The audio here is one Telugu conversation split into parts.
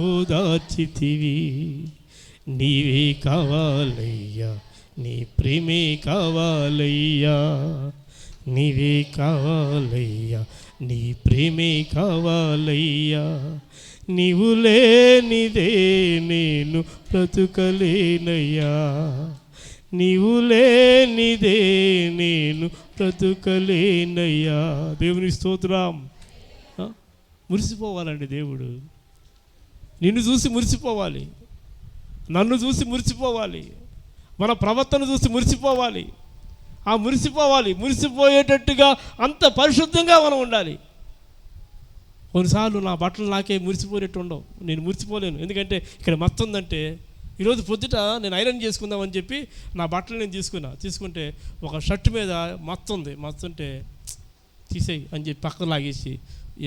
ఓదార్చితివి. నీవే కావాలయ్యా, నీ ప్రేమే కావాలయ్యా, నీవే కావాలయ్యా, నీ ప్రేమే కావాలయ్యా. నీవు లేనిదే నేను బ్రతుకలేనయ్యా, నీవు లేనిదే నేను బ్రతుకలేనయ్యా. దేవుని స్తోత్రం. మురిసిపోవాలండి దేవుడు. నిన్ను చూసి మురిసిపోవాలి, నన్ను చూసి మురిసిపోవాలి, మన ప్రవర్తన చూసి మురిసిపోవాలి. ఆ మురిసిపోయేటట్టుగా అంత పరిశుద్ధంగా మనం ఉండాలి. కొన్నిసార్లు నా బట్టలు నాకే మురిసిపోయేటట్టు ఉండవు, నేను మురిసిపోలేను. ఎందుకంటే ఇక్కడ మత్తు ఉందంటే, ఈరోజు పొద్దుట నేను ఐరన్ చేసుకుందామని చెప్పి నా బట్టలు నేను తీసుకుంటే ఒక షర్ట్ మీద మత్తు ఉంటే తీసేయి అని చెప్పి పక్కన లాగేసి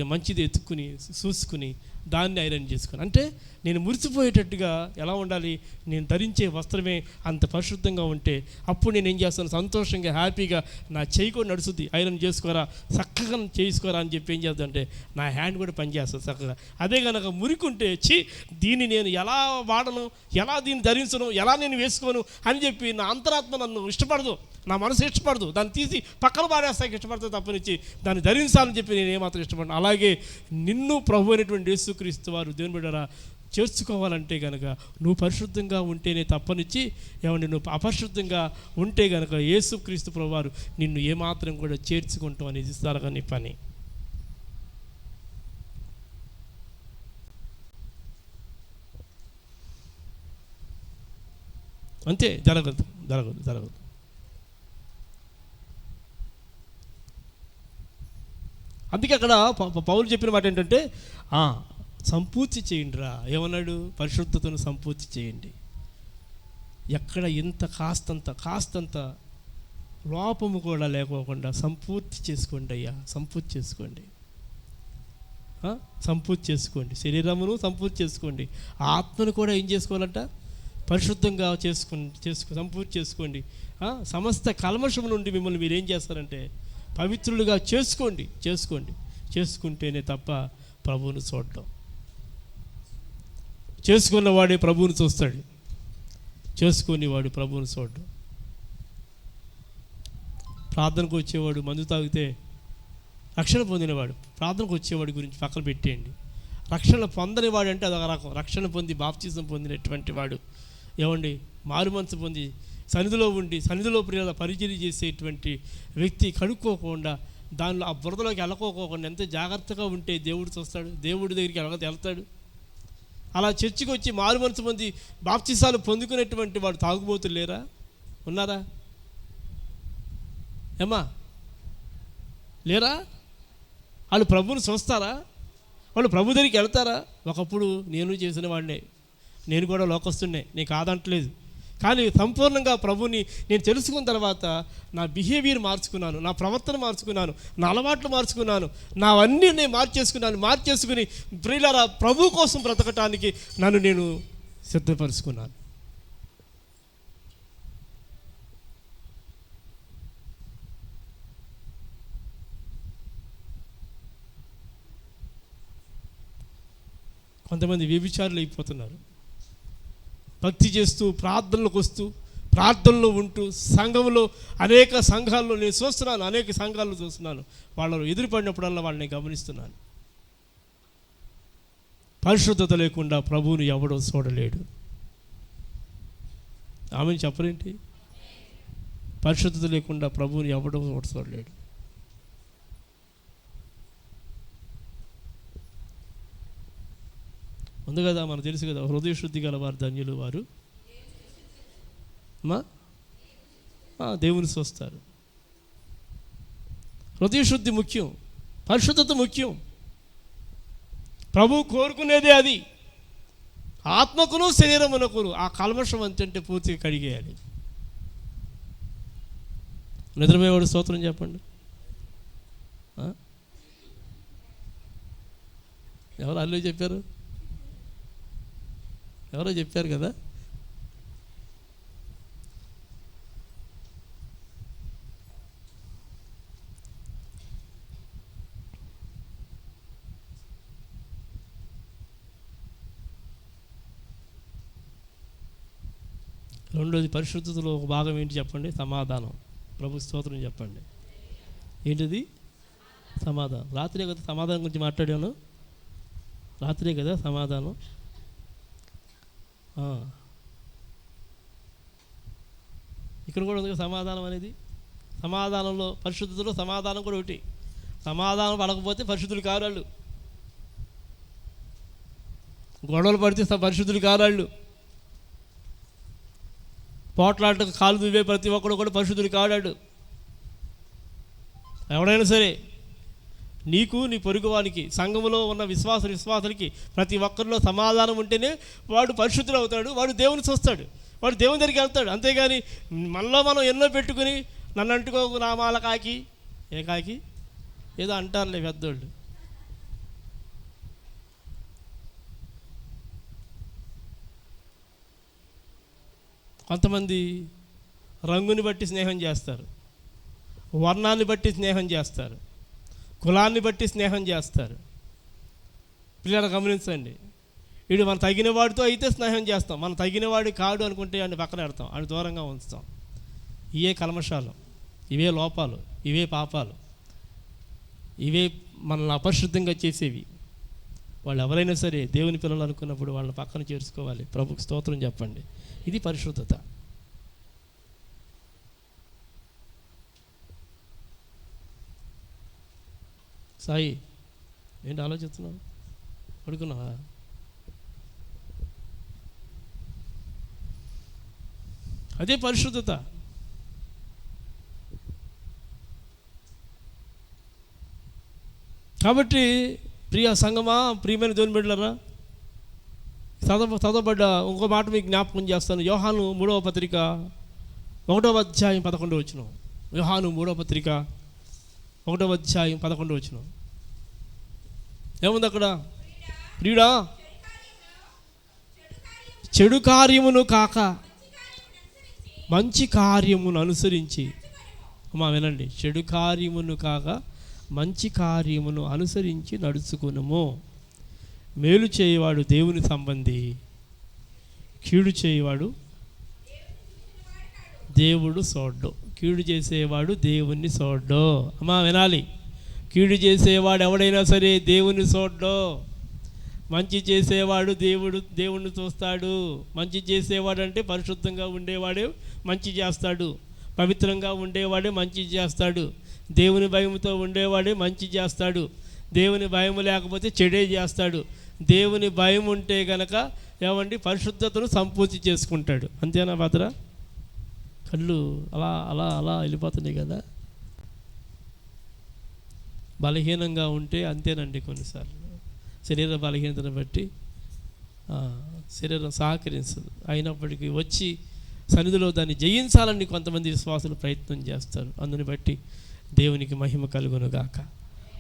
మంచిది ఎత్తుక్కుని చూసుకుని దాన్ని ఐరన్ చేసుకుని, అంటే నేను మురిసిపోయేటట్టుగా ఎలా ఉండాలి, నేను ధరించే వస్త్రమే అంత పరిశుద్ధంగా ఉంటే అప్పుడు నేను ఏం చేస్తాను, సంతోషంగా హ్యాపీగా నా చేయి కూడా నడుస్తుంది. ఐరన్ చేసుకోరా, చక్కగా చేసుకోరా అని చెప్పి ఏం చేద్దామంటే నా హ్యాండ్ కూడా పనిచేస్తుంది చక్కగా. అదే కనుక మురికుంటే దీన్ని నేను ఎలా వాడను, ఎలా దీన్ని ధరించను, ఎలా నేను వేసుకోను అని చెప్పి నా అంతరాత్మ నన్ను ఇష్టపడదు, నా మనసు ఇష్టపడదు. దాన్ని తీసి పక్కన పాడేస్తాకి ఇష్టపడుతుంది తప్పనిచ్చి దాన్ని ధరించాలని చెప్పి నేను ఏమాత్రం ఇష్టపడను. అలాగే నిన్ను ప్రభు అయినటువంటి యేసుక్రీస్తు వారు దేవుని బిడ్డలారా చేర్చుకోవాలంటే కనుక నువ్వు పరిశుద్ధంగా ఉంటేనే తప్పనిచ్చి, ఏమంటే నువ్వు అపరిశుద్ధంగా ఉంటే కనుక యేసుక్రీస్తు ప్రభు వారు నిన్ను ఏమాత్రం కూడా చేర్చుకుంటాం అనేది ఇస్తారు కానీ పని. అంతే, జరగదు. అందుకే అక్కడ పౌలు చెప్పిన మాట ఏంటంటే సంపూర్తి చేయండిరా. ఏమన్నాడు? పరిశుద్ధతను సంపూర్తి చేయండి. ఎక్కడ ఇంత కాస్తంత లోపము కూడా లేకోకుండా సంపూర్తి చేసుకోండి అయ్యా, సంపూర్తి చేసుకోండి. శరీరమును సంపూర్తి చేసుకోండి, ఆత్మను కూడా ఏం చేసుకోవాలంట? పరిశుద్ధంగా సంపూర్తి చేసుకోండి. సమస్త కల్మషం నుండి మిమ్మల్ని మీరేం చేస్తారంటే పవిత్రులుగా చేసుకుంటేనే తప్ప ప్రభువును చూడటం. చేసుకున్నవాడే ప్రభువును చూస్తాడు, చేసుకునేవాడు ప్రభువును చూడటం. ప్రార్థనకు వచ్చేవాడు మందు తాగితే రక్షణ పొందినవాడు, ప్రార్థనకు వచ్చేవాడి గురించి పక్కన పెట్టేయండి. రక్షణ పొందనివాడు అంటే అదొక రకం. రక్షణ పొంది బాప్తిజం పొందినటువంటి వాడు, ఏమండి, మారు మనసు పొంది సన్నిధిలో ప్రియుల పరిచర్య చేసేటువంటి వ్యక్తి కడుక్కోకుండా, దానిలో ఆ బురదలోకి వెళ్ళకోకుండా ఎంత జాగ్రత్తగా ఉంటే దేవుడు చూస్తాడు, దేవుడి దగ్గరికి వెళ్తాడు. అలా చర్చికి వచ్చి మారు మనసు పొంది బాప్తిసాలు పొందుకునేటువంటి వాడు తాగుబోతులు లేరా? ఉన్నారా? ఏమ్మా లేరా? వాళ్ళు ప్రభువుని చూస్తారా? వాళ్ళు ప్రభు దగ్గరికి వెళ్తారా? ఒకప్పుడు నేను చేసిన వాడినే, నేను కూడా లోకస్తున్నే, నేను కాదంటలేదు. కానీ సంపూర్ణంగా ప్రభుని నేను తెలుసుకున్న తర్వాత నా బిహేవియర్ మార్చుకున్నాను, నా ప్రవర్తన మార్చుకున్నాను, నా అలవాట్లు మార్చుకున్నాను, నావన్నీ నేను మార్చేసుకుని ప్రియులారా ప్రభు కోసం బ్రతకటానికి నన్ను నేను సిద్ధపరుచుకున్నాను. కొంతమంది వ్యభిచారులు అయిపోతున్నారు. భక్తి చేస్తూ ప్రార్థనలకు వస్తూ ప్రార్థనలో ఉంటూ సంఘంలో అనేక సంఘాల్లో నేను చూస్తున్నాను, వాళ్ళు ఎదురుపడినప్పుడల్లా వాళ్ళని గమనిస్తున్నాను. పరిశుద్ధత లేకుండా ప్రభువుని ఎవడో చూడలేడు. ఆమెను చెప్పరేంటి? పరిశుద్ధత లేకుండా ప్రభువుని ఎవడో చూడలేడు. ఉంది కదా, మనకు తెలుసు కదా, హృదయ శుద్ధి గల వారు ధన్యులు, వారు దేవుని చూస్తారు. హృదయ శుద్ధి ముఖ్యం, పరిశుద్ధత ముఖ్యం. ప్రభు కోరుకునేదే అది. ఆత్మకును శరీరమునకును ఆ కల్మషం అంటే పూర్తిగా కడిగేయాలి. నిద్రపోయేవాడు స్తోత్రం చెప్పండి. ఎవరు అల్లు చెప్పారు? ఎవరో చెప్పారు కదా. రెండోది పరిశుద్ధతలో ఒక భాగం ఏంటి చెప్పండి? సమాధానం. ప్రభు స్తోత్రం చెప్పండి. ఏంటిది? సమాధానం. రాత్రే కదా సమాధానం గురించి మాట్లాడాను. రాత్రే కదా సమాధానం. ఇక్కడ కూడా ఉంది సమాధానం అనేది. సమాధానంలో పరిశుద్ధతలో సమాధానం కూడా ఒకటి. సమాధానం పడకపోతే పరిశుద్ధులు కారాళ్ళు. గొడవలు పడితే పరిశుద్ధులు కారాళ్ళు. పోట్లాటకు కాలు దువ్వే ప్రతి ఒక్కడు కూడా పరిశుద్ధులు కాడాడు. ఎవడైనా సరే నీకు, నీ పొరుగువానికి, సంఘములో ఉన్న విశ్వాసులకి ప్రతి ఒక్కరిలో సమాధానం ఉంటేనే వాడు పరిశుద్ధుడు అవుతాడు, వాడు దేవుని చూస్తాడు, వాడు దేవుని దగ్గరికి వెళ్తాడు. అంతేగాని మనలో మనం ఎన్నో పెట్టుకుని నన్ను అంటుకోకు నామాల కాకి, ఏ కాకి ఏదో అంటారులే పెద్దోళ్ళు. కొంతమంది రంగుని బట్టి స్నేహం చేస్తారు, వర్ణాన్ని బట్టి స్నేహం చేస్తారు, కులాన్ని బట్టి స్నేహం చేస్తారు. పిల్లలు గమనించండి. వీడు మన తగిన వాడితో అయితే స్నేహం చేస్తాం, మన తగిన వాడి కాడు అనుకుంటే వాడిని పక్కన పెడతాం, వాడిని దూరంగా ఉంచుతాం. ఇవే కల్మషాలు, ఇవే లోపాలు, ఇవే పాపాలు, ఇవే మనల్ని అపరిశుద్ధంగా చేసేవి. వాళ్ళు ఎవరైనా సరే దేవుని పిల్లలు అనుకున్నప్పుడు వాళ్ళని పక్కన చేర్చుకోవాలి. ప్రభుకు స్తోత్రం చెప్పండి. ఇది పరిశుద్ధత. సాయి ఏంటి ఆలోచిస్తున్నావు? పడుకున్నావా? అదే పరిశుద్ధత. కాబట్టి ప్రియ సంగమా, ప్రియమైన దేవుని బిడ్డలారా, చదవబడ్డ ఇంకో మాట మీకు జ్ఞాపకం చేస్తాను. యోహాను 3వ పత్రిక 1వ అధ్యాయం 11వ వచనం. యోహాను 3వ పత్రిక 1వ అధ్యాయం 11వ వచనం. ఏముంది అక్కడ? ప్రియుడా, చెడు కార్యమును కాక మంచి కార్యమును అనుసరించి, అమ్మా వినండి, చెడు కార్యమును కాక మంచి కార్యమును అనుసరించి నడుచుకునుము. మేలు చేయవాడు దేవుని సంబంధి, కీడు చేయవాడు దేవుడు చూడ్డు. కీడు చేసేవాడు దేవుణ్ణి చూడ్డు. అమ్మా వినాలి, కీడు చేసేవాడు ఎవడైనా సరే దేవుణ్ణి చూడ్డు. మంచి చేసేవాడు దేవుణ్ణి చూస్తాడు. మంచి చేసేవాడు అంటే పరిశుద్ధంగా ఉండేవాడే మంచి చేస్తాడు, పవిత్రంగా ఉండేవాడే మంచి చేస్తాడు, దేవుని భయముతో ఉండేవాడే మంచి చేస్తాడు. దేవుని భయం లేకపోతే చెడే చేస్తాడు. దేవుని భయం ఉంటే గనక ఏమండి పరిశుద్ధతను సంపూర్తి చేసుకుంటాడు. అంతేనా భద్ర? కళ్ళు అలా అలా అలా వెళ్ళిపోతున్నాయి కదా. బలహీనంగా ఉంటే అంతేనండి. కొన్నిసార్లు శరీర బలహీనతను బట్టి శరీరం సహకరించదు. అయినప్పటికీ వచ్చి సన్నిధిలో దాన్ని జయించాలని కొంతమంది విశ్వాసులు ప్రయత్నం చేస్తారు. అందుని బట్టి దేవునికి మహిమ కలుగునుగాక.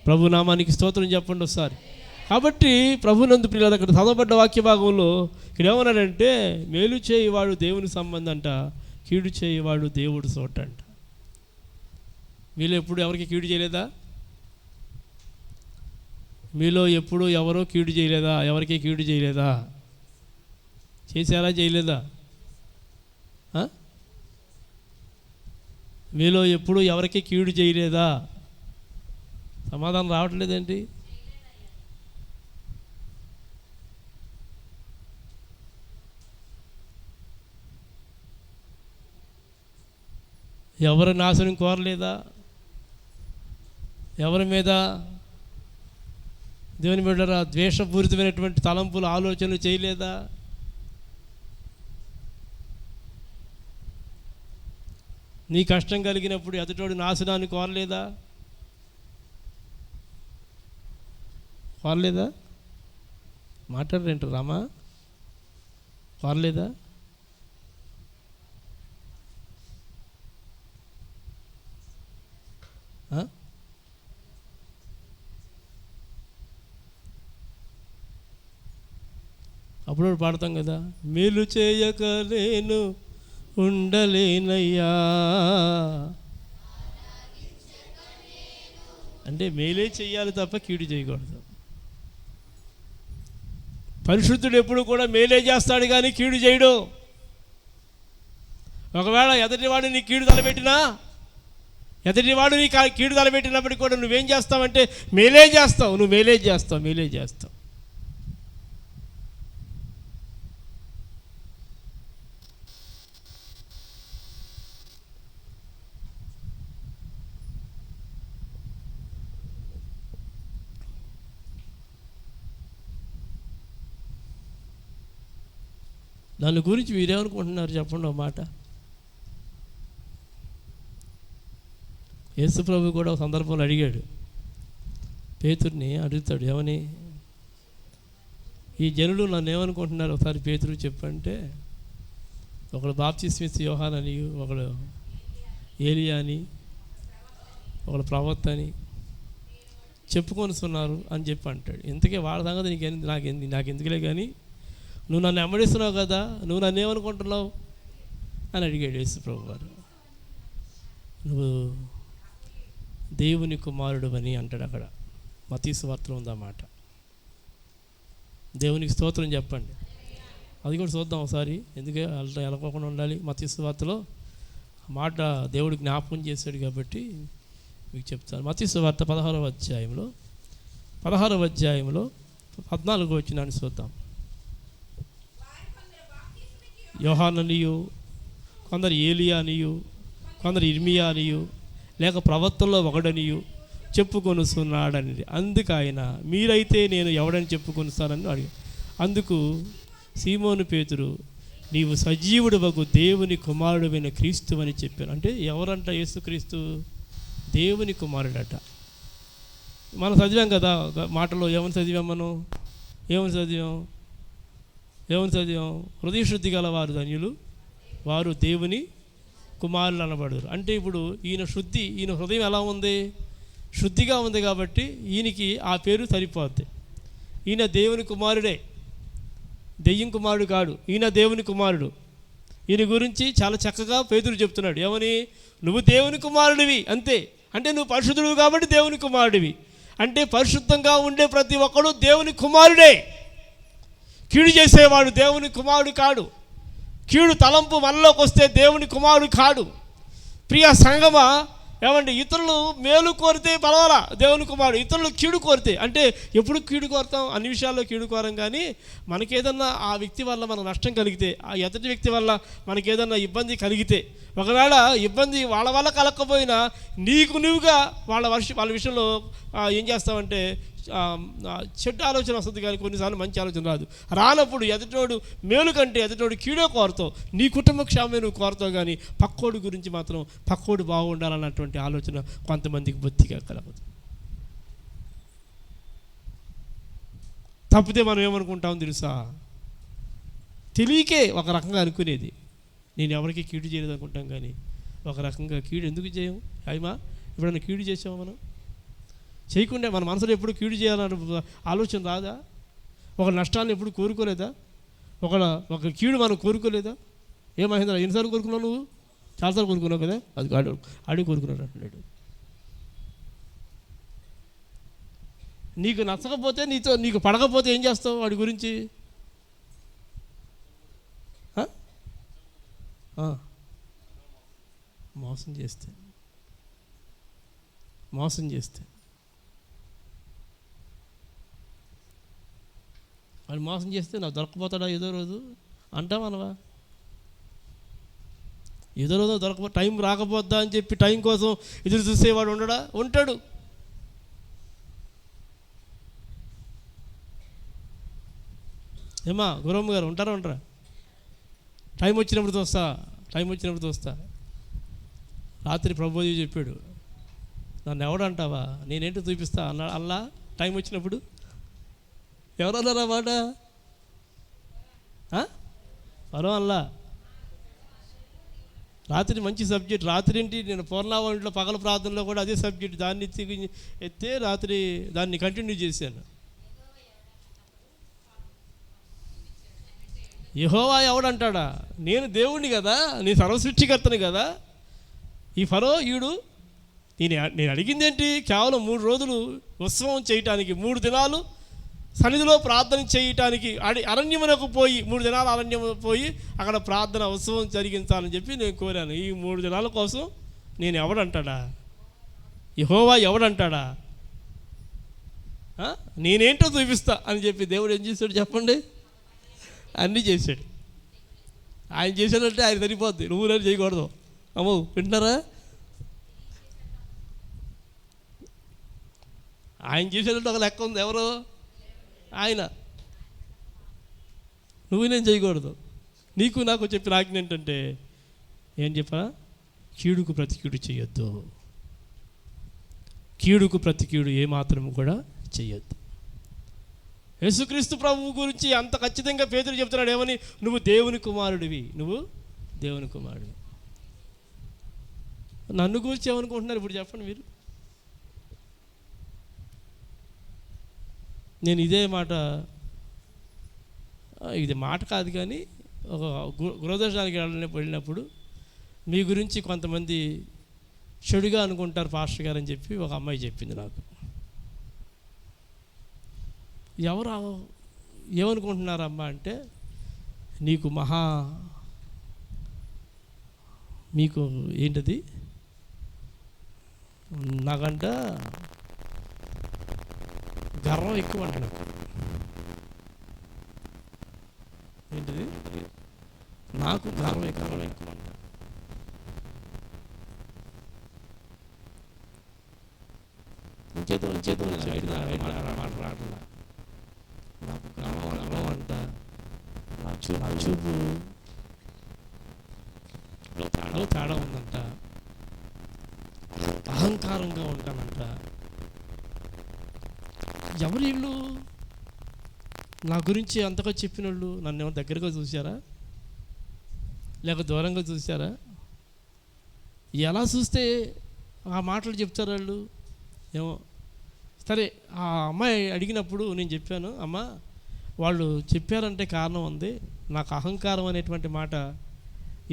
ప్రభు నామానికి స్తోత్రం చెప్పండి ఒకసారి. కాబట్టి ప్రభునందు ప్రియులారా, అక్కడ చదవబడ్డ వాక్య భాగంలో ఇక్కడ ఏమన్నాడంటే, మేలు చేయవాడు దేవుని సంబంధం అంట, కీడు చేయవాడు దేవుడు చోటంట. మీలో ఎప్పుడు ఎవరికి కీడు చేయలేదా? మీలో ఎప్పుడు ఎవరో కీడు చేయలేదా? ఎవరికి కీడు చేయలేదా? చేశారా? చేయలేదా? మీలో ఎప్పుడు ఎవరికి కీడు చేయలేదా? సమాధానం రావట్లేదేంటి? ఎవరు నాశనం కోరలేదా? ఎవరి మీద దేవుని బిడ్డరా ద్వేషపూరితమైనటువంటి తలంపులు, ఆలోచనలు చేయలేదా? నీ కష్టం కలిగినప్పుడు ఎదుటోడు నాశనాన్ని కోరలేదా? కోరలేదా? మాట్లాడరేంటి రామా? కోరలేదా? అప్పుడు పాడతాం కదా, మేలు చేయక నేను ఉండలేనయ్యా అంటే మేలే చెయ్యాలి తప్ప కీడు చేయకూడదు. పరిశుద్ధుడు ఎప్పుడు కూడా మేలే చేస్తాడు కానీ కీడు చేయడు. ఒకవేళ ఎదుటివాడు నీ కీడు తలపెట్టినా, ఎదుటివాడు నీ కీడు తలపెట్టినప్పటికీ కూడా నువ్వేం చేస్తావంటే మేలే చేస్తావు. నువ్వు మేలే చేస్తావు. దాని గురించి మీరేమనుకుంటున్నారు చెప్పండి ఒక మాట. యేసు ప్రభు కూడా ఒక సందర్భంలో అడిగాడు, పేతురుని అడుగుతాడు, ఏమని, ఈ జనులు నన్ను ఏమనుకుంటున్నారు ఒకసారి పేతురు చెప్పంటే, ఒకడు బాప్తిస్మిస్తు యోహాన్ అని, ఒకడు ఏలియా అని, ఒకడు ప్రవక్త అని చెప్పుకొనిస్తున్నారు అని చెప్పి అంటాడు. ఇంతకీ వాళ్ళ సంగతి నాకెందుకులే కానీ నువ్వు నన్ను వెంబడిస్తున్నావు కదా, నువ్వు నన్ను ఏమనుకుంటున్నావు అని అడిగాడు యేసు ప్రభు వారు. నువ్వు దేవుని కుమారుడు అని అంటాడు అక్కడ. మత్తయి సువార్తలో ఉందన్నమాట. దేవునికి స్తోత్రం చెప్పండి. అది కూడా చూద్దాం ఒకసారి, ఎందుకే అలా ఎలకోకుండా ఉండాలి. మత్తయి సువార్తలో మాట దేవుడు జ్ఞాపకం చేశాడు కాబట్టి మీకు చెప్తాను. మత్తయి సువార్త 16వ అధ్యాయంలో 14వ వచనాన్ని చూద్దాం. యోహాననియు, కొందరు ఏలియా అనియు, కొందరు ఇర్మియా అనియు, లేక ప్రవక్తల్లో ఒకడనియు చెప్పుకొనుస్తున్నాడని. అందుకు ఆయన, మీరైతే నేను ఎవడని చెప్పుకొనుస్తానని అడిగాడు. అందుకు సీమోను పేతురు, నీవు సజీవుడవగు దేవుని కుమారుడైన క్రీస్తు అని చెప్పాను. అంటే ఎవరంట యేసుక్రీస్తు? దేవుని కుమారుడట. మనం చదివాం కదా మాటలో. ఏమని చదివాం? హృదయశుద్ధి గల వారు ధన్యులు, వారు దేవుని కుమారులు అనబడరు. అంటే ఇప్పుడు ఈయన హృదయం ఎలా ఉంది? శుద్ధిగా ఉంది కాబట్టి ఈయనకి ఆ పేరు సరిపోద్ది. ఈయన దేవుని కుమారుడే, దెయ్యం కుమారుడు కాడు. ఈయన దేవుని కుమారుడు. ఈయన గురించి చాలా చక్కగా పేతురు చెప్తున్నాడు. ఏమని? నువ్వు దేవుని కుమారుడివి, అంతే. అంటే నువ్వు పరిశుద్ధుడు కాబట్టి దేవుని కుమారుడివి. అంటే పరిశుద్ధంగా ఉండే ప్రతి ఒక్కడు దేవుని కుమారుడే. కీడు చేసేవాడు దేవుని కుమారుడు కాడు. కీడు తలంపు మనలోకి వస్తే దేవుని కుమారుడు కాడు. ప్రియ సంగమా, ఏమండి, ఇతరులు మేలు కోరితే పర్వాలా దేవుని కుమారుడు, ఇతరులు కీడు కోరితే, అంటే ఎప్పుడు కీడు కోరుతాం? అన్ని విషయాల్లో కీడు కోరం. కానీ మనకేదన్నా ఆ వ్యక్తి వల్ల మనకు నష్టం కలిగితే, ఆ ఎదుటి వ్యక్తి వల్ల మనకేదన్నా ఇబ్బంది కలిగితే, ఒకవేళ ఇబ్బంది వాళ్ళ వల్ల కలగకపోయినా నీకు నువ్వుగా వాళ్ళ విషయంలో ఏం చేస్తామంటే చెడ్డ ఆలోచన వస్తుంది, కానీ కొన్నిసార్లు మంచి ఆలోచన రానప్పుడు ఎదుటోడు మేలు కంటే ఎదుటోడు కీడో కోరుతావు. నీ కుటుంబ క్షేమమే నువ్వు కోరుతావు, కానీ పక్కోడు గురించి మాత్రం పక్కోడు బాగుండాలన్నటువంటి ఆలోచన కొంతమందికి బొత్తిగా కలగదు. తప్పితే మనం ఏమనుకుంటామో తెలుసా? తెలియకే ఒక రకంగా అనుకునేది, నేను ఎవరికి కీడు చేయలేదు అనుకుంటాం. కానీ ఒక రకంగా కీడు ఎందుకు చేయం? అయ్యమా, ఎప్పుడైనా కీడు చేసామా? మనం చేయకుండా మన మనసులో ఎప్పుడు కీడు చేయాలన్న ఆలోచన రాదా? ఒక నష్టాన్ని ఎప్పుడు కోరుకోలేదా? ఒక కీడు మనం కోరుకోలేదా? ఏ మహేంద్ర, ఎన్నిసార్లు కోరుకున్నావు నువ్వు? చాలాసార్లు కోరుకున్నావు కదా. అది ఆడి కోరుకున్నాడు అంటున్నాడు. నీకు నచ్చకపోతే, నీకు పడకపోతే ఏం చేస్తావు వాడి గురించి? మోసం చేస్తే వాడు మోసం చేస్తే నాకు దొరకపోతాడా ఏదో రోజు అంటామనవా? ఏదో రోజు టైం రాకపోద్దా అని చెప్పి టైం కోసం ఎదురు చూసేవాడు ఉంటాడు. ఏమా గురమ్మ గారు ఉంటారా? టైం వచ్చినప్పుడు చూస్తా. రాత్రి ప్రభుజీ చెప్పాడు, నన్ను ఎవడంటావా, నేనేంటో చూపిస్తా అన్నాడు. అల్లా టైం వచ్చినప్పుడు ఎవరన్నారా మాట? పరో అల్లా. రాత్రి మంచి సబ్జెక్ట్. రాత్రి ఏంటి, నేను పూర్ణావళిలో పగల ప్రార్థనలో కూడా అదే సబ్జెక్ట్, దాన్ని ఎత్తే రాత్రి దాన్ని కంటిన్యూ చేశాను. యెహోవా ఎవడంటాడా? నేను దేవుణ్ణి కదా, నేను సర్వసృష్టికర్తని కదా. ఈ ఫరో ఈడు నేను అడిగింది ఏంటి? కేవలం 3 రోజులు ఉత్సవం చేయటానికి, 3 దినాలు సన్నిధిలో ప్రార్థన చేయటానికి అరణ్యమునకు పోయి 3 దినాలు అరణ్యము పోయి అక్కడ ప్రార్థన ఉత్సవం జరిగించాలని చెప్పి నేను కోరాను. ఈ 3 దినాల కోసం నేను ఎవడంటాడా? యెహోవా ఎవడంటాడా? నేనేంటో చూపిస్తా అని చెప్పి దేవుడు ఏం చేశాడు చెప్పండి? అన్నీ చేశాడు. ఆయన చేశాడంటే ఆయన సరిపోద్ది, నువ్వు నేను చేయకూడదు. అమ్మో, వింటున్నారా? ఆయన చేశాడంటే ఒక లెక్క ఉంది. ఎవరు? ఆయన. నువ్వు నేను చేయకూడదు. నీకు నాకు చెప్పిన ఆజ్ఞ ఏంటంటే ఏం చెప్పా? కీడుకు ప్రతి కీడు చేయొద్దు. కీడుకు ప్రతి కీడు ఏమాత్రం కూడా చేయొద్దు. యేసుక్రీస్తు ప్రభువు గురించి అంత ఖచ్చితంగా పేతురు చెప్తున్నాడు ఏమని? నువ్వు దేవుని కుమారుడివి, నువ్వు దేవుని కుమారుడివి. నన్ను గురించి ఏమనుకుంటున్నారు ఇప్పుడు చెప్పండి మీరు? నేను ఇదే మాట, ఇది మాట కాదు కానీ ఒక గృహదర్శనానికి వెళ్ళినప్పుడు మీ గురించి కొంతమంది చెడుగా అనుకుంటారు పాస్టర్ గారు అని చెప్పి ఒక అమ్మాయి చెప్పింది నాకు. ఎవరు ఏమనుకుంటున్నారమ్మా అంటే, మీకు ఏంటది నాకంట గర్వం ఎక్కువ అంటున్నా. ఏంటిది? నాకు గర్వం ఎక్కువ అంట. ఇంకేదో మాట్లాడాల. నాకు గర్వం అంట. నా చూపు తేడా ఉందంట. అహంకారంగా ఉంటానంట. ఎవరు వీళ్ళు? నా గురించి అంతగా చెప్పిన వాళ్ళు నన్ను ఏమో దగ్గరగా చూసారా లేక దూరంగా చూసారా? ఎలా చూస్తే ఆ మాటలు చెప్తారు వాళ్ళు? ఏమో. సరే, ఆ అమ్మాయి అడిగినప్పుడు నేను చెప్పాను, అమ్మ వాళ్ళు చెప్పారంటే కారణం ఉంది. నాకు అహంకారం అనేటువంటి మాట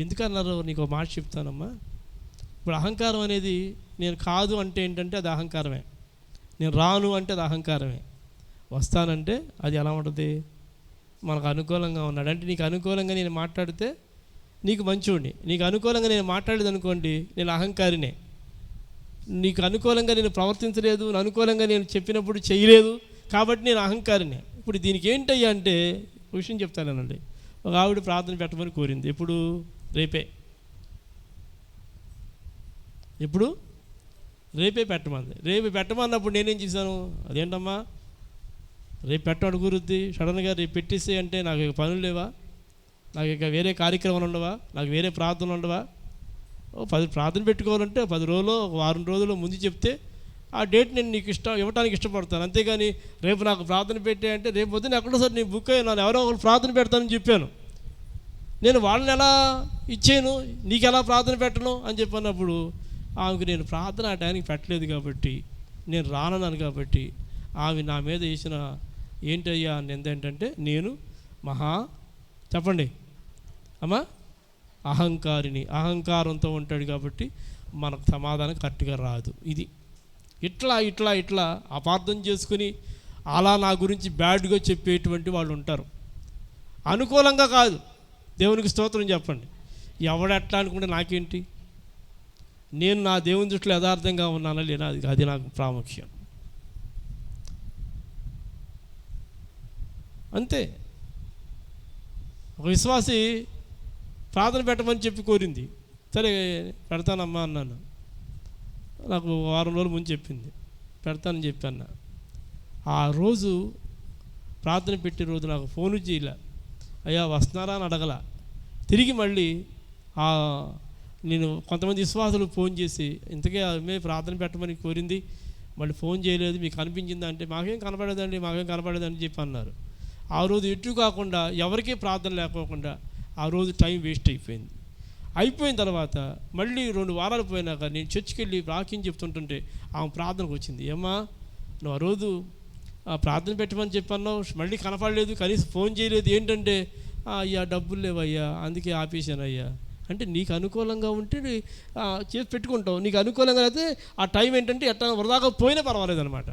ఎందుకన్నారు? నీకు ఒక మాట చెప్తానమ్మా. ఇప్పుడు అహంకారం అనేది నేను కాదు అంటే ఏంటంటే అది అహంకారమే. నేను రాను అంటే అది అహంకారమే. వస్తానంటే అది ఎలా ఉంటుంది? మనకు అనుకూలంగా ఉన్నాడు అంటే, నీకు అనుకూలంగా నేను మాట్లాడితే నీకు మంచోడిని, నీకు అనుకూలంగా నేను మాట్లాడేది అనుకోండి నేను అహంకారినే. నీకు అనుకూలంగా నేను ప్రవర్తించలేదు, అనుకూలంగా నేను చెప్పినప్పుడు చేయలేదు కాబట్టి నేను అహంకారినే. ఇప్పుడు దీనికి ఏంటయ్యా అంటే విషయం చెప్తానండి. ఒక ఆవిడ ప్రార్థన పెట్టమని కోరింది. ఎప్పుడు? రేపే పెట్టమంది. రేపు పెట్టమన్నప్పుడు నేనేం చేశాను? అదేంటమ్మా రేపు పెట్టడం కుదురుద్ది, సడన్గా రేపు పెట్టేసి అంటే నాకు ఇక పనులు లేవా? నాకు ఇక వేరే కార్యక్రమాలు ఉండవా? నాకు వేరే ప్రార్థనలు ఉండవా? 10 ప్రార్థన పెట్టుకోవాలంటే 10 రోజులు, 1 వారం రోజులు ముందు చెప్తే ఆ డేట్ నేను నీకు ఇవ్వడానికి ఇష్టపడతాను. అంతేగాని రేపు నాకు ప్రార్థన పెట్టే అంటే రేపు పొద్దున్న ఎక్కడో సార్ నీ బుక్ అయ్యాను, ఎవరో ఒకరు ప్రార్థన పెడతానని చెప్పాను. నేను వాళ్ళని ఎలా ఇచ్చాను, నీకు ఎలా ప్రార్థన పెట్టను అని చెప్పినప్పుడు ఆమెకు నేను ప్రార్థన ఆ టైంకి పెట్టలేదు కాబట్టి, నేను రానన్నాను కాబట్టి ఆమె నా మీద వేసిన ఏంటయ్యా ఏంటంటే నేను చెప్పండి అమ్మా అహంకారిని, అహంకారంతో ఉంటాడు కాబట్టి మనకు సమాధానం కరెక్ట్గా రాదు. ఇది ఇట్లా అపార్థం చేసుకుని అలా నా గురించి బ్యాడ్గా చెప్పేటువంటి వాళ్ళు ఉంటారు. అనుకూలంగా కాదు. దేవునికి స్తోత్రం చెప్పండి. ఎవడెట్లా అనుకుంటే నాకేంటి? నేను నా దేవుని దృష్టిలో యథార్థంగా ఉన్నానా లేదా, అది నాకు ప్రాముఖ్యం. అంతే. ఒక విశ్వాసి ప్రార్థన పెట్టమని చెప్పి కోరింది. సరే పెడతానమ్మా అన్నాను. నాకు 1 వారం రోజుల ముందు చెప్పింది, పెడతానని చెప్పాను. ఆ రోజు ప్రార్థన పెట్టే రోజు నాకు ఫోను చేయలే, అయ్యా వస్తున్నారా అని అడగల. తిరిగి మళ్ళీ నేను కొంతమంది విశ్వాసులు ఫోన్ చేసి ఇంతకే ఆమె ప్రార్థన పెట్టమని కోరింది, మళ్ళీ ఫోన్ చేయలేదు, మీకు కనిపించిందా అంటే మాకేం కనపడేదని చెప్పి అన్నారు. ఆ రోజు ఎటు కాకుండా ఎవరికీ ప్రార్థన లేకోకుండా ఆ రోజు టైం వేస్ట్ అయిపోయింది. అయిపోయిన తర్వాత మళ్ళీ 2 వారాలు పోయినాక నేను చర్చికి వెళ్ళి వాక్యం చెప్తుంటుంటే ఆమె ప్రార్థనకు వచ్చింది. ఏమ్మా నువ్వు ఆ రోజు ప్రార్థన పెట్టమని చెప్పన్నావు, మళ్ళీ కనపడలేదు, కనీసం ఫోన్ చేయలేదు, ఏంటంటే అయ్యా డబ్బులు లేవయ్యా అందుకే ఆపేశాను అయ్యా. అంటే నీకు అనుకూలంగా ఉంటే చేసి పెట్టుకుంటావు, నీకు అనుకూలంగా అయితే ఆ టైం ఏంటంటే ఎట్లా వృధాగా పోయినా పర్వాలేదు అనమాట.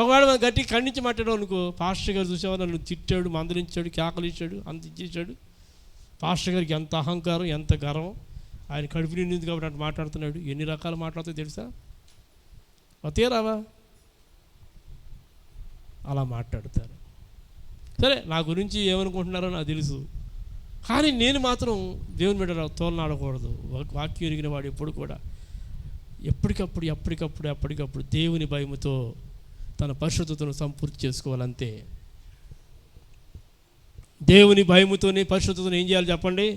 ఒకవేళ మనం గట్టి ఖండించి మాట్లాడాం అనుకో, పాస్టర్ గారు చూసావా నన్ను తిట్టాడు, మందలించాడు, కేకలిచ్చాడు, అంత ఇచ్చేసాడు. పాస్టర్ గారికి ఎంత అహంకారం, ఎంత గర్వం, ఆయన కడుపు నిండింది కాబట్టి అటు మాట్లాడుతున్నాడు. ఎన్ని రకాలు మాట్లాడుతాయో తెలుసా? తీరావా అలా మాట్లాడతారు. సరే, నా గురించి ఏమనుకుంటున్నారో నాకు తెలుసు, కానీ నేను మాత్రం దేవుని బిడ్డ తోలనాడకూడదు. వాక్యం ఎరిగిన వాడు ఎప్పుడు కూడా ఎప్పటికప్పుడు దేవుని భయముతో తన పరిశుద్ధతను సంపూర్తి చేసుకోవాలంతే. దేవుని భయముతోనే పరిశుద్ధతను ఏం చేయాలి చెప్పండి?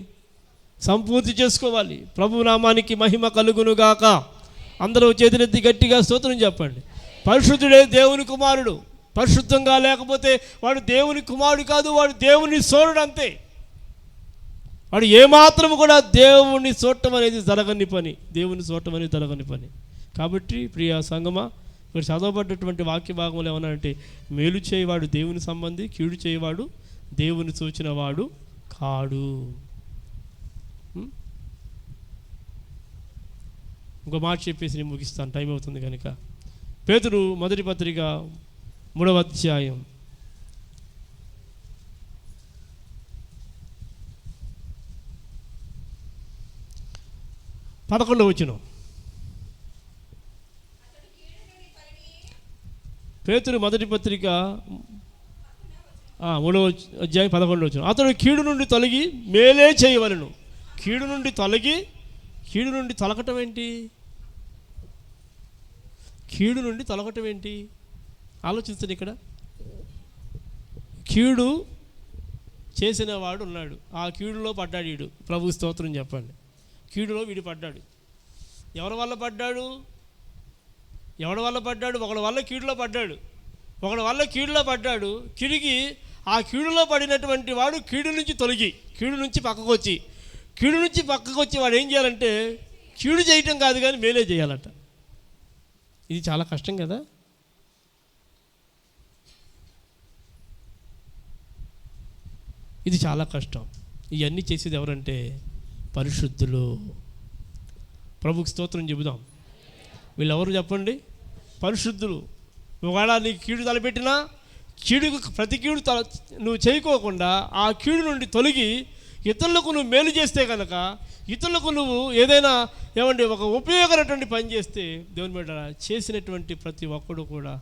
సంపూర్తి చేసుకోవాలి. ప్రభు నామానికి మహిమ కలుగునుగాక. అందరూ చేతులెత్తి గట్టిగా స్తోత్రం చెప్పండి. పరిశుద్ధుడే దేవుని కుమారుడు. పరిశుద్ధంగా లేకపోతే వాడు దేవుని కుమారుడు కాదు, వాడు దేవుని సోదరుడు అంతే. వాడు ఏమాత్రం కూడా దేవుని చూడటం అనేది జరగని పని, దేవుని చూడటం అనేది జరగని పని. కాబట్టి ప్రియ సంగమా, ఇక్కడ చదవబడ్డటువంటి వాక్య భాగంలో ఏమన్నారంటే, మేలు చేయవాడు దేవుని సంబంధి, కీడు చేయవాడు దేవుని చూచిన వాడు కాడు. ఇంకో మాట చెప్పేసి నేను ముగిస్తాను, టైం అవుతుంది కనుక. పేతురు మొదటి పత్రిక 3వ అధ్యాయం 11వ వచనం. పేతురు మొదటి పత్రిక 3వ అధ్యాయం 11వ వచనం. అతడు కీడు నుండి తొలగి మేలే చేయవలెను. కీడు నుండి తొలగటం ఏంటి? కీడు నుండి తొలగటం ఏంటి? ఆలోచించండి. ఇక్కడ కీడు చేసిన వాడు ఉన్నాడు, ఆ కీడులో పడ్డాడు వీడు. ప్రభు స్తోత్రం చెప్పండి. కీడులో వీడు పడ్డాడు. ఎవరి వల్ల పడ్డాడు? ఒకడి వల్ల కీడులో పడ్డాడు. తిరిగి ఆ కీడులో పడినటువంటి వాడు కీడు నుంచి తొలగి, కీడు నుంచి పక్కకు వచ్చి వాడు ఏం చేయాలంటే, కీడు చేయటం కాదు కానీ మేలే చేయాలట. ఇది చాలా కష్టం కదా. ఇది చాలా కష్టం. ఇవన్నీ చేసేది ఎవరంటే పరిశుద్ధులు. ప్రభుకి స్తోత్రం చెబుదాం. వీళ్ళెవరు చెప్పండి? పరిశుద్ధులు. ఒకవేళ నీకు కీడు తలపెట్టినా, ప్రతి కీడు నువ్వు చేయకోకుండా ఆ కీడు నుండి తొలగి ఇతరులకు నువ్వు మేలు చేస్తే కనుక, ఇతరులకు నువ్వు ఏదైనా ఒక ఉపయోగమైనటువంటి పని చేస్తే, దేవుని బిడ్డ చేసినటువంటి ప్రతి ఒక్కడు కూడా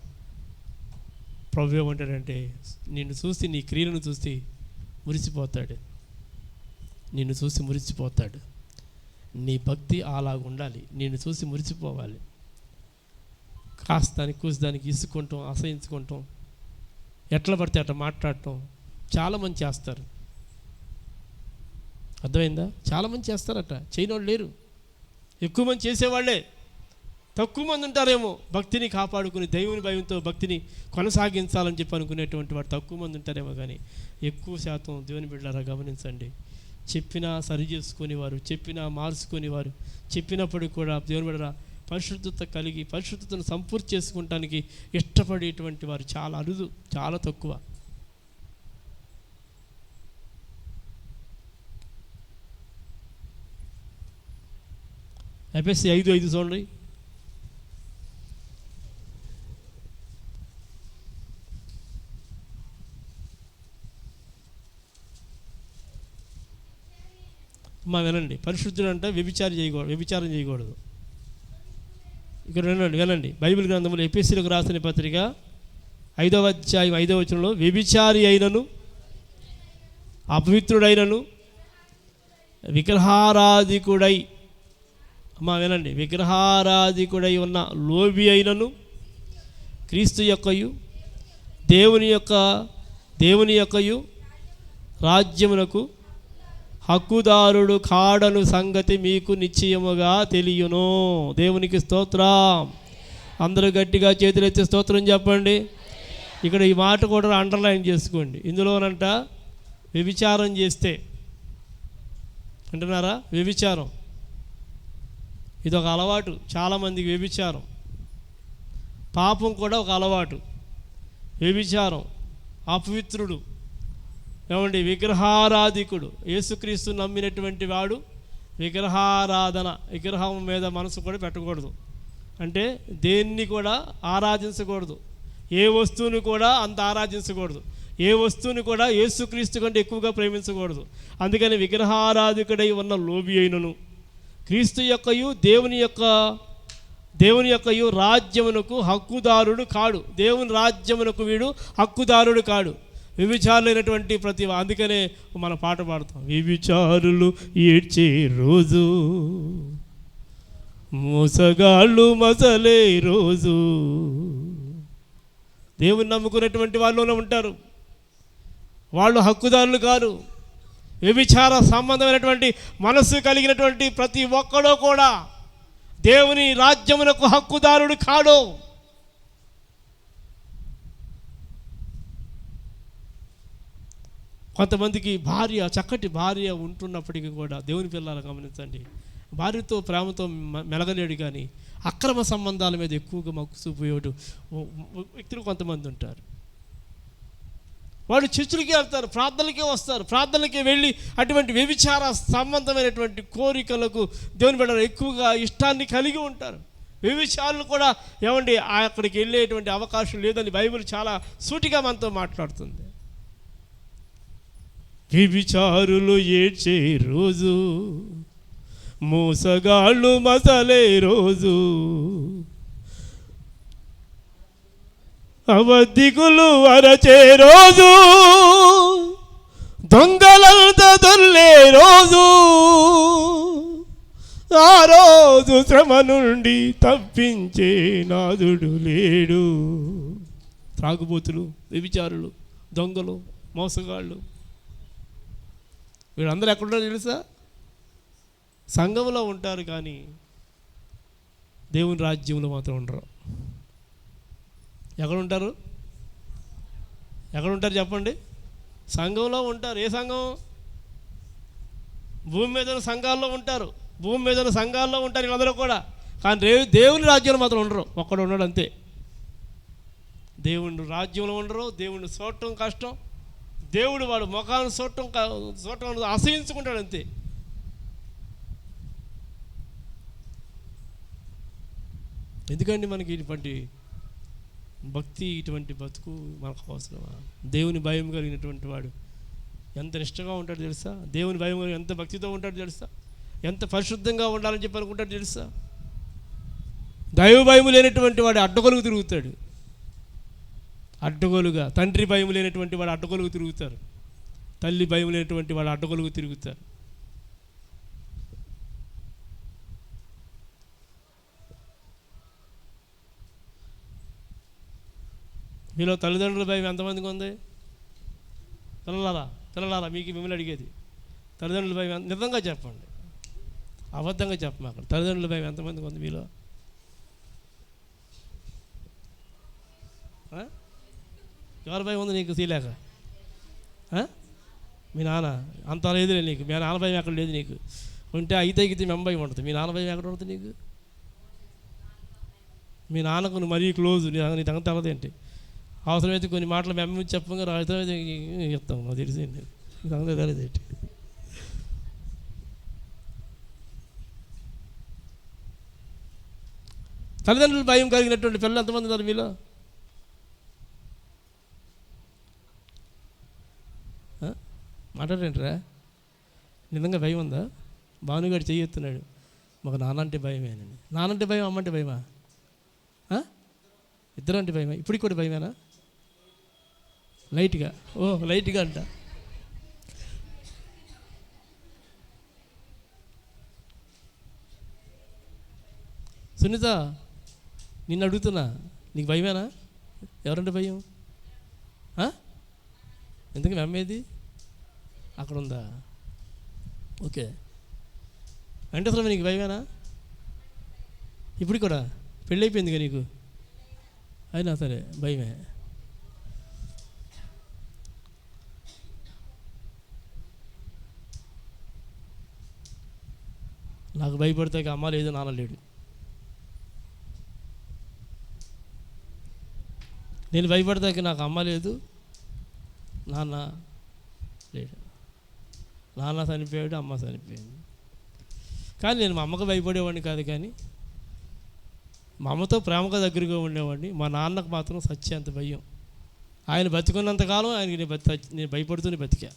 ప్రభు ఏమంటాడంటే, నిన్ను చూసి, నీ క్రియలను చూసి మురిసిపోతాడు. నీ భక్తి అలాగ ఉండాలి. నిన్ను చూసి మురిసిపోవాలి. కాస్తానికి కూసేదానికి ఇసుకుంటాం, అసహించుకుంటాం, ఎట్లా పడితే అట్లా మాట్లాడటం చాలామంది చేస్తారు. అర్థమైందా? చాలామంది చేస్తారట, చేయని వాళ్ళు లేరు. ఎక్కువ మంది చేసేవాళ్ళే, తక్కువ మంది ఉంటారేమో భక్తిని కాపాడుకుని దేవుని భయంతో భక్తిని కొనసాగించాలని చెప్పి అనుకునేటువంటి వాడు తక్కువ మంది ఉంటారేమో. కానీ ఎక్కువ శాతం దేవుని బిడ్డలారా గమనించండి, చెప్పినా సరి చేసుకునేవారు, చెప్పినా మార్చుకునేవారు, చెప్పినప్పటికీ కూడా దేవుని బిడ్డలారా పరిశుద్ధత కలిగి పరిశుద్ధతను సంపూర్తి చేసుకుంటానికి ఇష్టపడేటువంటి వారు చాలా అరుదు, చాలా తక్కువ. ఎఫెసీ 5:5 చూడండి. వినండి. పరిశుద్ధుడు అంటే వ్యభిచారం చేయకూడదు. ఇక్కడ వినండి. బైబిల్ గ్రంథంలో ఎఫెసీయులకు రాసిన పత్రిక 5వ అధ్యాయం 5వ వచనంలో, వ్యభిచారి అయినను, అపవిత్రుడైనను, విగ్రహారాధికుడై వినండి, విగ్రహారాధికుడై ఉన్న లోబి అయినను, క్రీస్తు యొక్కయు దేవుని యొక్కయు రాజ్యమునకు హక్కుదారుడు కాడను సంగతి మీకు నిశ్చయముగా తెలియను. దేవునికి స్తోత్రం. అందరూ గట్టిగా చేతులెత్తి స్తోత్రం చెప్పండి. ఇక్కడ ఈ మాట కూడా అండర్లైన్ చేసుకోండి. ఇందులోనంట వ్యభిచారం చేస్తే, అంటున్నారా, వ్యభిచారం ఇదొక అలవాటు చాలామందికి. వ్యభిచారం పాపం కూడా ఒక అలవాటు. వ్యభిచారం, అపవిత్రుడు, విగ్రహారాధికుడు. యేసుక్రీస్తు నమ్మినటువంటి వాడు విగ్రహారాధన, విగ్రహం మీద మనసు కూడా పెట్టకూడదు. అంటే దేన్ని కూడా ఆరాధించకూడదు. ఏ వస్తువుని కూడా అంత ఆరాధించకూడదు. ఏ వస్తువుని కూడా యేసుక్రీస్తు కంటే ఎక్కువగా ప్రేమించకూడదు. అందుకని విగ్రహారాధికుడై ఉన్న లోబి అయినను క్రీస్తు యొక్కయు దేవుని యొక్కయు రాజ్యమునకు హక్కుదారుడు కాడు. దేవుని రాజ్యమునకు వీడు హక్కుదారుడు కాడు. వ్యభిచారులైనటువంటి అందుకనే మన పాట పాడతాం, వ్యభిచారులు ఏడ్చే రోజు, మోసగాళ్ళు మసలే రోజు. దేవుని నమ్ముకున్నటువంటి వాళ్ళలోనే ఉంటారు, వాళ్ళు హక్కుదారులు కాదు. వ్యభిచార సంబంధమైనటువంటి మనస్సు కలిగినటువంటి ప్రతి ఒక్కడో కూడా దేవుని రాజ్యమునకు హక్కుదారుడు కాడు. కొంతమందికి చక్కటి భార్య ఉంటున్నప్పటికీ కూడా, దేవుని పిల్లలు గమనించండి, భార్యతో ప్రేమతో మెలగలేడు, కానీ అక్రమ సంబంధాల మీద ఎక్కువగా మగ్గు చూపేవాడు వ్యక్తులు కొంతమంది ఉంటారు. వాళ్ళు చర్చిలకే వెళ్తారు, ప్రార్థనలకే వస్తారు, ప్రార్థనలకే వెళ్ళి అటువంటి వ్యభిచార సంబంధమైనటువంటి కోరికలకు దేవుని బిడ్డలు ఎక్కువగా ఇష్టాన్ని కలిగి ఉంటారు. వ్యభిచారులు కూడా ఏమండి అక్కడికి వెళ్ళేటువంటి అవకాశం లేదని బైబిల్ చాలా సూటిగా మనతో మాట్లాడుతుంది. వ్యభిచారులు ఏడ్చే రోజు, మోసగాళ్ళు మసలే రోజు, అబద్ధికులు అరచే రోజు, దొంగలంతా దొర్లే రోజు, ఆ రోజు శ్రమ నుండి తప్పించే నాదుడు లేడు. త్రాగుబోతులు, వ్యభిచారులు, దొంగలు, మోసగాళ్ళు వీళ్ళందరూ ఎక్కడున్నారో తెలుసా? సంఘంలో ఉంటారు, కానీ దేవుని రాజ్యంలో మాత్రం ఉండరు. ఎక్కడుంటారు చెప్పండి? సంఘంలో ఉంటారు. ఏ సంఘం? భూమి మీద ఉన్న సంఘాల్లో ఉంటారు, వీళ్ళందరూ కూడా. కానీ దేవుని రాజ్యంలో మాత్రం ఉండరు. ఒక్కడు ఉన్నాడు అంతే. దేవుని రాజ్యంలో ఉండరు. దేవుడిని చూడటం కష్టం. దేవుడు వాడు ముఖాన్ని చూడటం అసహించుకుంటాడు అంతే. ఎందుకండి మనకి ఇటువంటి భక్తి, ఇటువంటి బతుకు మనకు అవసరమా? దేవుని భయం కలిగినటువంటి వాడు ఎంత నిష్టగా ఉంటాడు తెలుసా? దేవుని భయం ఎంత భక్తితో ఉంటాడు తెలుసా? ఎంత పరిశుద్ధంగా ఉండాలని చెప్పి అనుకుంటాడు తెలుసా? దైవ భయం లేనటువంటి వాడు అడ్డగొలుగు తిరుగుతాడు. అడ్డగోలుగా. తండ్రి భయం లేనటువంటి వాడు అడ్డగొలుగు తిరుగుతారు, తల్లి భయం లేనటువంటి వాడు అడ్డగొలుగు తిరుగుతారు. మీలో తల్లిదండ్రుల భయం ఎంతమందికి ఉంది? పిల్లలారా మీకు మిమ్మల్ని అడిగేది, తల్లిదండ్రుల భయం నిజంగా చెప్పండి, అబద్ధంగా చెప్పమాకండి. తల్లిదండ్రుల భయం ఎంతమందికి ఉంది మీలో? ఎవరి భయం ఉంది నీకు? తీలేక మీ నాన్న అంత లేదులే నీకు. మీ నాన్న భయం ఎక్కడ లేదు నీకు. ఉంటే అయితే మేము భయం ఉంటుంది. మీ నాన్న భయం ఎక్కడ ఉంటుంది నీకు? మీ నాన్నకు నువ్వు మరీ క్లోజ్, నీ తగ్గ తెలదేంటి? అవసరమైతే కొన్ని మాటలు మేము చెప్పంగా అవసరమైతే చెప్తాం. నాకు తెలిసింది నీకు తెలియదేంటి? తల్లిదండ్రులు భయం కలిగినటువంటి పిల్లలు ఎంతమంది ఉన్నారు మీలో? మాట్లాడేంట్రా? నిజంగా భయం ఉందా? భానుగాడు చెయ్యెత్తున్నాడు, మాకు నాన్న అంటే భయమేనండి. నానంటే భయం, అమ్మంటే భయమా? ఇద్దరు అంటే భయమా? ఇప్పటికి కూడా భయమేనా? లైట్గా లైట్గా అంట. సునీత నిన్ను అడుగుతున్నా, నీకు భయమేనా? ఎవరంటే భయం? ఎందుకు మీ అమ్మేది అక్కడ ఉందా? ఓకే. వెంకటేశ్వర నీకు భయమేనా? ఇప్పుడు కూడా పెళ్ళి అయిపోయింది కదా నీకు, అయినా సరే భయమే. నాకు భయపడితే అమ్మ లేదు, నాన్న లేడు. నేను భయపడతాకి నాకు అమ్మ లేదు, నాన్న లేడు. నాన్న చనిపోయాడు, అమ్మ చనిపోయింది. కానీ నేను మా అమ్మకు భయపడేవాడిని కాదు, కానీ మా అమ్మతో ప్రేమగా దగ్గరగా ఉండేవాడిని. మా నాన్నకు మాత్రం సత్యంత భయం. ఆయన బతికున్నంతకాలం ఆయనకి నేను భయపడుతూనే బతికా.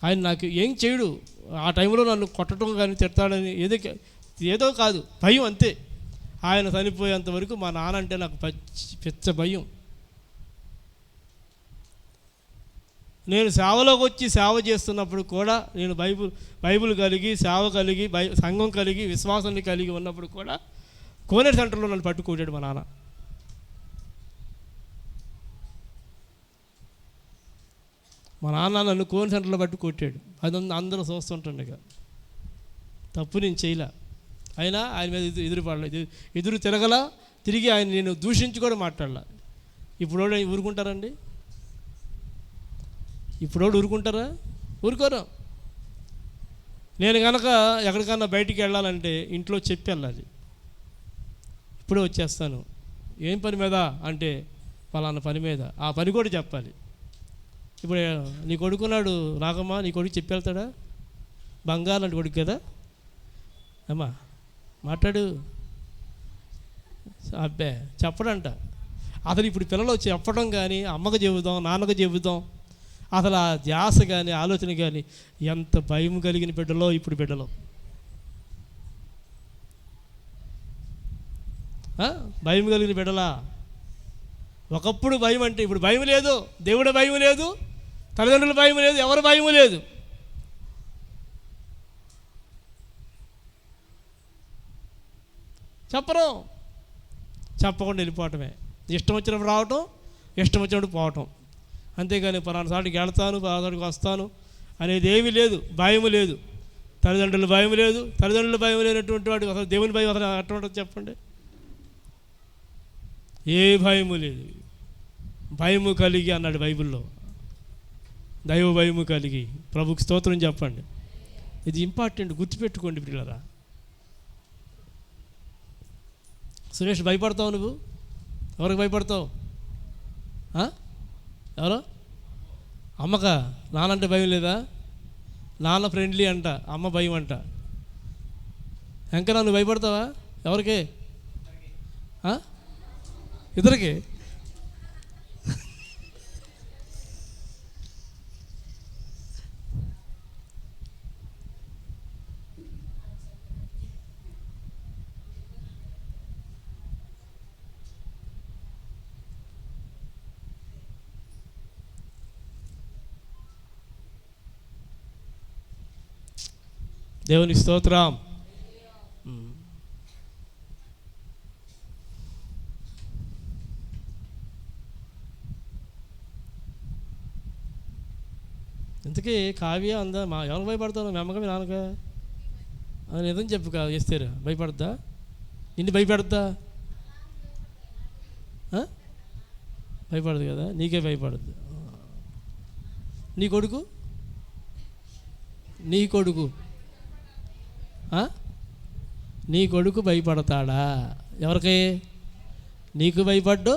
ఆయన నాకు ఏం చేయడు. ఆ టైంలో నన్ను కొట్టడం కానీ తిడతాడని ఏదో కాదు, భయం అంతే. ఆయన చనిపోయేంత వరకు మా నాన్న అంటే నాకు పిచ్చ భయం. నేను సేవలోకి వచ్చి సేవ చేస్తున్నప్పుడు కూడా, నేను బైబిల్ కలిగి, సేవ కలిగి, సంఘం కలిగి, విశ్వాసాన్ని కలిగి ఉన్నప్పుడు కూడా కోనేరు సెంటర్లో నన్ను పట్టుకొట్టాడు మా నాన్న. మా నాన్న నన్ను కోనేరు సెంటర్లో పట్టుకొట్టాడు. అది అందరూ చూస్తుంటుండగా. తప్పు నేను చేయలే. అయినా ఆయన మీద ఎదురుపడలేదు, ఎదురు తిరగల. తిరిగి ఆయన నేను దూషించి కూడా మాట్లాడలా. ఇప్పుడు ఊరుకుంటారండి? ఇప్పుడు ఊరుకుంటారా? ఊరుకోరు. నేను కనుక ఎక్కడికన్నా బయటికి వెళ్ళాలంటే ఇంట్లో చెప్పి వెళ్ళాలి. ఇప్పుడే వచ్చేస్తాను. ఏం పని మీద అంటే పలానా పని మీద. ఆ పని కూడా చెప్పాలి. ఇప్పుడు నీ కొడుకున్నాడు రాకమ్మా, నీ కొడుకు చెప్పి వెళ్తాడా? బంగారు లాంటి కొడుకు కదా అమ్మా, మాట్లాడు. అబ్బే చెప్పడంట. అసలు ఇప్పుడు పిల్లలు చెప్పడం కానీ, అమ్మకు చెబుదాం, నాన్నకు చెబుదాం, అసలు ఆ ధ్యాస కానీ, ఆలోచన కానీ, ఎంత భయం కలిగిన బిడ్డలో ఇప్పుడు బిడ్డలో. భయం కలిగిన బిడ్డలా. ఒకప్పుడు భయం అంటే ఇప్పుడు భయం లేదు. దేవుడి భయం లేదు, తల్లిదండ్రుల భయం లేదు, ఎవరి భయం లేదు. చెప్పకుండా వెళ్ళిపోవటమే. ఇష్టం వచ్చినప్పుడు రావటం, ఇష్టం వచ్చినప్పుడు పోవటం. అంతేగాని పలానా సాటికి వెళ్తాను, పలానా సాటికి వస్తాను అనేది ఏమీ లేదు. భయం లేదు. తల్లిదండ్రుల భయం లేదు. తల్లిదండ్రుల భయం లేనటువంటి వాడు అసలు దేవుని భయం అసలు ఎట్లా ఉంటుంది చెప్పండి? ఏ భయము లేదు. భయము కలిగి అన్నాడు బైబిల్లో. దైవ భయము కలిగి. ప్రభుకి స్తోత్రం చెప్పండి. ఇది ఇంపార్టెంట్, గుర్తుపెట్టుకోండి పిల్లరా. సురేష్, భయపడతావు నువ్వు? ఎవరికి భయపడతావు? ఎవరో అమ్మక. నాన్నంటే భయం లేదా? నాన్న ఫ్రెండ్లీ అంట, అమ్మ భయం అంట. ఇంకా నువ్వు భయపడతావా? ఎవరికి? ఇద్దరికి. దేవుని స్తోత్రం. ఇంతకీ కావ్య అందా ఎవరికి భయపడతావు? మీ అమ్మగా, మీ నాన్నగా? అని నిజం చెప్పు. చేస్తారా? భయపడద్దా? నిన్ను భయపడద్దా? భయపడదు కదా, నీకే భయపడద్దు. నీ కొడుకు నీ కొడుకు భయపడతాడా? ఎవరికి? నీకు భయపడ్డు,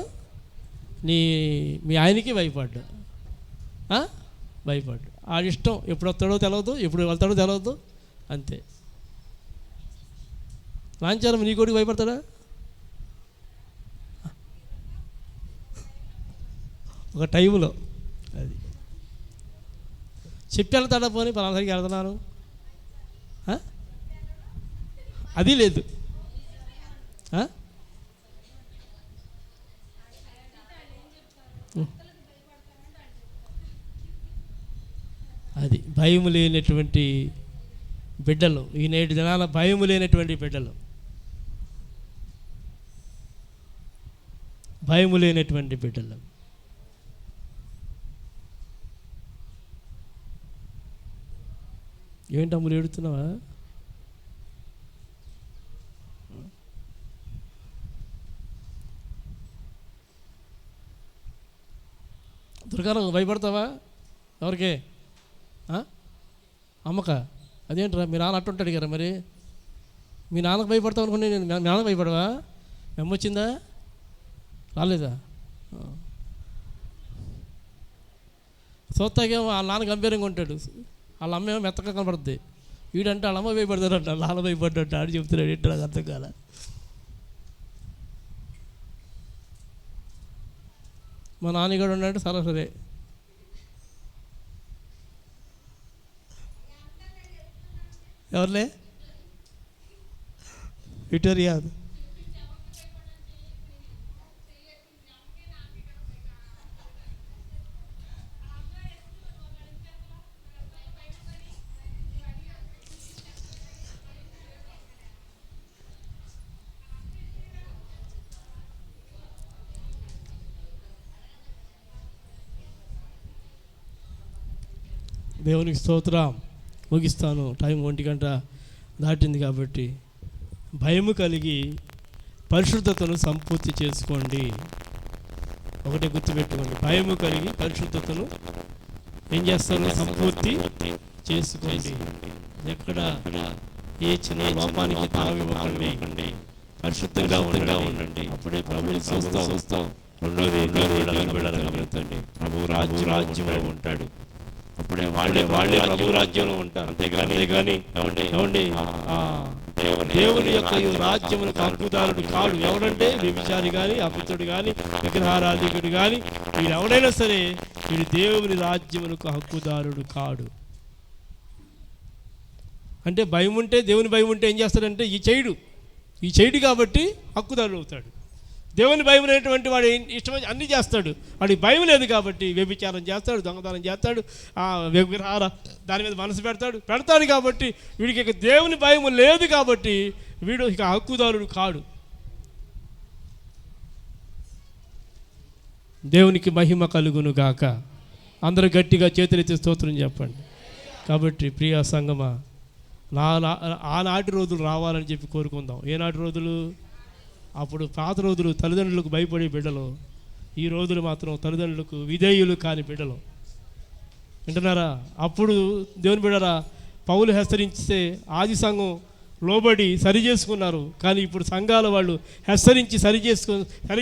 మీ ఆయనకి భయపడ్డు. భయపడ్డు. ఆడిష్టం. ఎప్పుడు వస్తాడో తెలియదు, ఎప్పుడు వెళ్తాడో తెలియదు, అంతే. లాంఛనం నీ కొడుకు భయపడతాడా? ఒక టైంలో అది చెప్పి వెళ్తాడా? పోనీ పలానా సరికి వెళ్తున్నాను, అది లేదు. అది భయము లేనటువంటి బిడ్డలు. ఈ నేటి దినాల భయము లేనటువంటి బిడ్డలు, భయము లేనటువంటి బిడ్డలు. ఏంటమ్ములు ఏడుతున్నావా? దుర్గారావు భయపడతావా? ఎవరికి? అమ్మక. అదేంట్రా మీ నాన్న అట్టుంటాడు కదా, మరి మీ నాన్నకు భయపడతావు అనుకుని నేను మీ నాన్నకు భయపడవా? వచ్చిందా? రాలేదా? చూస్తాకేమో వాళ్ళ నాన్న గంభీరంగా ఉంటాడు, వాళ్ళ అమ్మేమో మెత్తగా కనపడుద్ది. వీడంటే వాళ్ళ అమ్మ భయపడతాడంట, నాన్న భయపడ్డట అని చెప్తున్నాడు. ఏంటో నాకు అర్థం కాల. మా నాన్నగాడు ఉన్నాడు సరే. ఎవరులే విక్టోరియా దేవునికి స్తోత్రం. ముగిస్తాను, టైం 1 గంట దాటింది కాబట్టి. భయము కలిగి పరిశుద్ధతను సంపూర్తి చేసుకోండి. ఒకటే గుర్తుపెట్టుకోండి, భయము కలిగి పరిశుద్ధతను ఏం చేస్తారు? సంపూర్తి చేసుకోండి. ఎక్కడ ఏ చిన్న లోపానికి తావివ్వకండి, పరిశుద్ధంగా ఉండండి. అప్పుడే ప్రభుని చూస్తాం. రెండోది గమనించండి, ప్రభు రాజ్యంలో ఉంటాడు. అప్పుడే వాళ్ళే ప్రభు రాజ్యంలో ఉంటారు. అంతేగాని దేవుని యొక్క రాజ్యములకు హక్కుదారుడు కాడు. ఎవడంటే వ్యభిచారి కానీ, అపితుడు కానీ, విగ్రహారాధికుడు కానీ, వీడు ఎవడైనా సరే వీడు దేవుని రాజ్యములకు హక్కుదారుడు కాడు. అంటే భయం ఉంటే, దేవుని భయం ఉంటే ఏం చేస్తాడంటే ఈ చేయడు కాబట్టి హక్కుదారుడు అవుతాడు. దేవుని భయం లేనటువంటి వాడు ఇష్టం అన్నీ చేస్తాడు. వాడికి భయం లేదు కాబట్టి వ్యభిచారం చేస్తాడు, దొంగతనం చేస్తాడు, విగ్రహాల దాని మీద మనసు పెడతాడు కాబట్టి వీడికి ఇక దేవుని భయం లేదు కాబట్టి వీడు ఇక హక్కుదారుడు కాడు. దేవునికి మహిమ కలుగును గాక. అందరూ గట్టిగా చేతులెత్తి స్తోత్రం చెప్పండి. కాబట్టి ప్రియా సంగమా, ఆనాటి రోజులు రావాలని చెప్పి కోరుకుందాం. ఏనాటి రోజులు? అప్పుడు పాత రోజులు తల్లిదండ్రులకు భయపడే బిడ్డలు, ఈ రోజులు మాత్రం తల్లిదండ్రులకు విధేయులు కాని బిడ్డలు. వింటున్నారా? అప్పుడు దేవుని బిడ్డరా, పౌలు హెచ్చరిస్తే ఆది సంఘం లోబడి సరి చేసుకున్నారు. కానీ ఇప్పుడు సంఘాల వాళ్ళు హెచ్చరించి సరి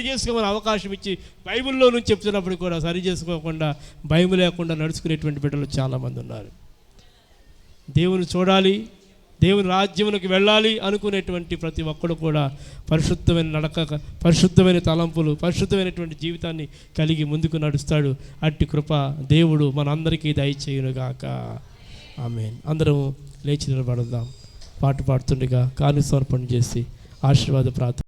చేసుకోమని అవకాశం ఇచ్చి బైబిల్లో నుంచి చెప్తున్నప్పుడు కూడా సరి చేసుకోకుండా, భయం లేకుండా నడుచుకునేటువంటి బిడ్డలు చాలామంది ఉన్నారు. దేవుని చూడాలి, దేవుని రాజ్యమునికి వెళ్ళాలి అనుకునేటువంటి ప్రతి ఒక్కడు కూడా పరిశుద్ధమైన నడక, పరిశుద్ధమైన తలంపులు, పరిశుద్ధమైనటువంటి జీవితాన్ని కలిగి ముందుకు నడుస్తాడు. అట్టి కృప దేవుడు మనందరికీ దయచేయునుగాక. ఆమేన్. అందరం లేచి నిలబడదాం. పాట పాడుతుండగా కానుక సమర్పణ చేసి ఆశీర్వాద ప్రార్థన